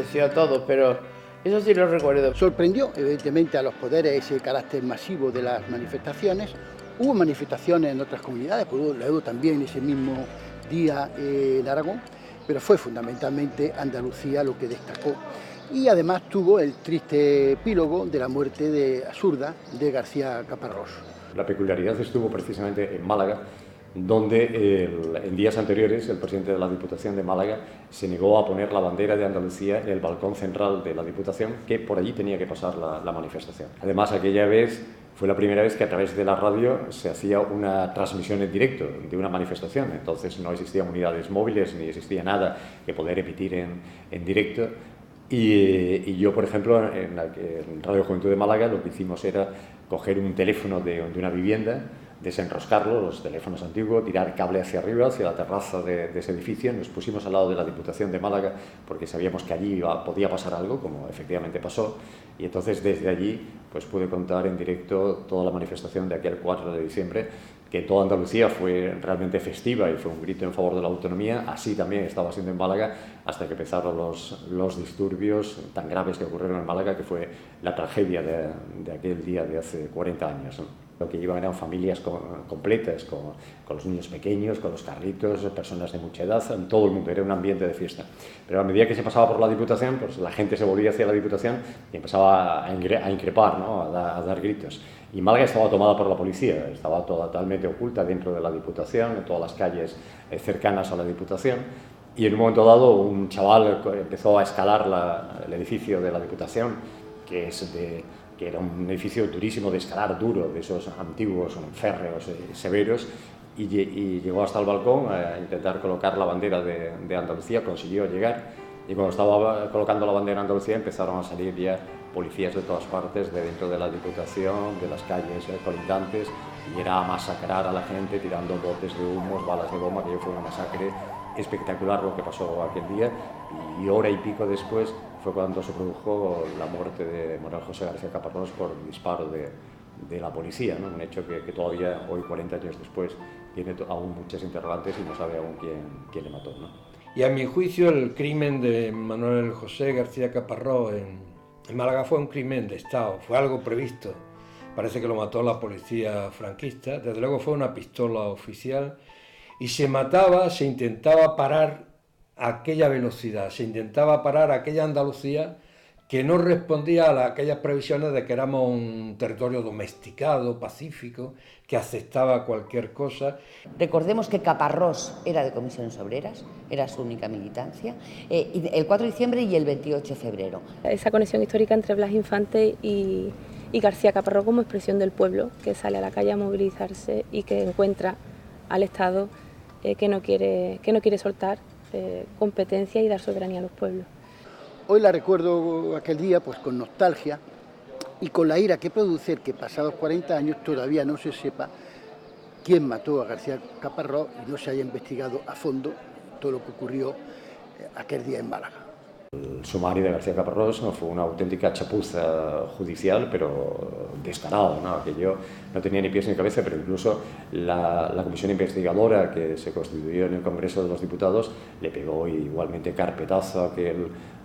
desapareció a todos, pero eso sí lo recuerdo. Sorprendió evidentemente a los poderes ese carácter masivo de las manifestaciones. Hubo manifestaciones en otras comunidades, pues la hubo también ese mismo día en Aragón, pero fue fundamentalmente Andalucía lo que destacó. Y además tuvo el triste epílogo de la muerte de absurda de García Caparrós. La peculiaridad estuvo precisamente en Málaga, donde en días anteriores el presidente de la Diputación de Málaga se negó a poner la bandera de Andalucía en el balcón central de la Diputación, que por allí tenía que pasar la manifestación. Además, aquella vez fue la primera vez que a través de la radio se hacía una transmisión en directo de una manifestación. Entonces no existían unidades móviles ni existía nada que poder emitir en directo. Y yo, por ejemplo, en Radio Juventud de Málaga lo que hicimos era coger un teléfono de una vivienda, desenroscarlo, los teléfonos antiguos, tirar cable hacia arriba, hacia la terraza de ese edificio. Nos pusimos al lado de la Diputación de Málaga porque sabíamos que allí podía pasar algo, como efectivamente pasó. Y entonces desde allí pues pude contar en directo toda la manifestación de aquel 4 de diciembre, que toda Andalucía fue realmente festiva y fue un grito en favor de la autonomía. Así también estaba siendo en Málaga hasta que empezaron los disturbios tan graves que ocurrieron en Málaga, que fue la tragedia de aquel día de hace 40 años, ¿no? Lo que iban eran familias completas, con los niños pequeños, con los carritos, personas de mucha edad, todo el mundo, era un ambiente de fiesta. Pero a medida que se pasaba por la Diputación, pues la gente se volvía hacia la Diputación y empezaba a increpar, ¿no? a dar gritos. Y Málaga estaba tomada por la policía, estaba totalmente oculta dentro de la Diputación, en todas las calles cercanas a la Diputación. Y en un momento dado un chaval empezó a escalar el edificio de la Diputación, que era un edificio durísimo de escalar, duro, de esos antiguos, férreos, severos, y llegó hasta el balcón a intentar colocar la bandera de Andalucía. Consiguió llegar, y cuando estaba colocando la bandera de Andalucía empezaron a salir ya policías de todas partes, de dentro de la Diputación, de las calles colindantes, y era a masacrar a la gente tirando botes de humos, balas de goma. Que fue una masacre espectacular lo que pasó aquel día, y hora y pico después fue cuando se produjo la muerte de Manuel José García Caparrós por disparo de la policía, ¿no? Un hecho que todavía hoy, 40 años después, tiene aún muchas interrogantes y no sabe aún quién le mató, ¿no? Y a mi juicio el crimen de Manuel José García Caparrós en Málaga fue un crimen de Estado, fue algo previsto. Parece que lo mató la policía franquista, desde luego fue una pistola oficial, y se intentaba parar aquella velocidad, se intentaba parar aquella Andalucía que no respondía a aquellas previsiones de que éramos un territorio domesticado, pacífico, que aceptaba cualquier cosa. Recordemos que Caparrós era de Comisiones Obreras, era su única militancia, el 4 de diciembre y el 28 de febrero. Esa conexión histórica entre Blas Infante y García Caparrós como expresión del pueblo, que sale a la calle a movilizarse y que encuentra al Estado que no quiere soltar competencia y dar soberanía a los pueblos. Hoy la recuerdo aquel día pues con nostalgia y con la ira que produce que pasados 40 años todavía no se sepa quién mató a García Caparrós y no se haya investigado a fondo todo lo que ocurrió aquel día en Málaga. El sumario de García Caparrós fue una auténtica chapuza judicial, pero descarado, ¿no? Aquello no tenía ni pies ni cabeza, pero incluso la comisión investigadora que se constituyó en el Congreso de los Diputados le pegó igualmente carpetazo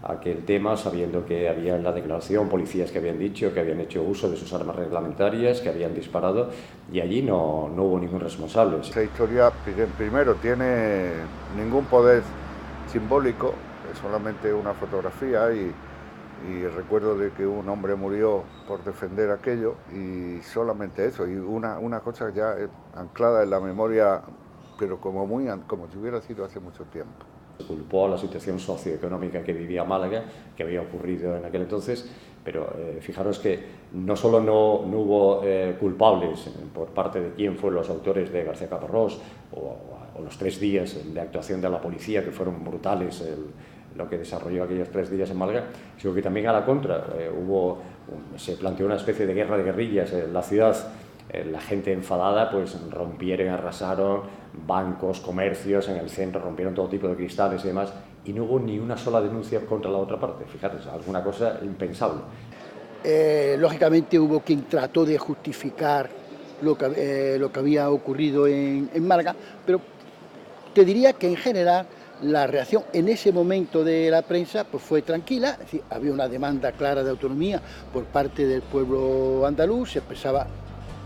a aquel tema, sabiendo que había en la declaración policías que habían dicho que habían hecho uso de sus armas reglamentarias, que habían disparado, y allí no hubo ningún responsable. Esa historia, primero, tiene ningún poder simbólico, es solamente una fotografía y recuerdo de que un hombre murió por defender aquello y solamente eso, y una cosa ya anclada en la memoria, pero como si hubiera sido hace mucho tiempo. Se culpó a la situación socioeconómica que vivía Málaga, que había ocurrido en aquel entonces, pero fijaros que no solo no hubo culpables por parte de quién fueron los autores de García Caparrós o los 3 días de actuación de la policía, que fueron brutales lo que desarrolló aquellos 3 días en Málaga, sino que también a la contra se planteó una especie de guerra de guerrillas en la ciudad. La gente enfadada pues rompieron, arrasaron bancos, comercios en el centro, rompieron todo tipo de cristales y demás, y no hubo ni una sola denuncia contra la otra parte. Fijaros, alguna cosa impensable. Lógicamente hubo quien trató de justificar lo que había ocurrido en Málaga, pero te diría que en general La reacción en ese momento de la prensa pues fue tranquila, es decir, había una demanda clara de autonomía por parte del pueblo andaluz, se expresaba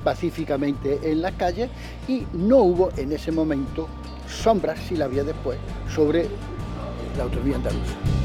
pacíficamente en las calles y no hubo en ese momento sombras, si la había después, sobre la autonomía andaluza.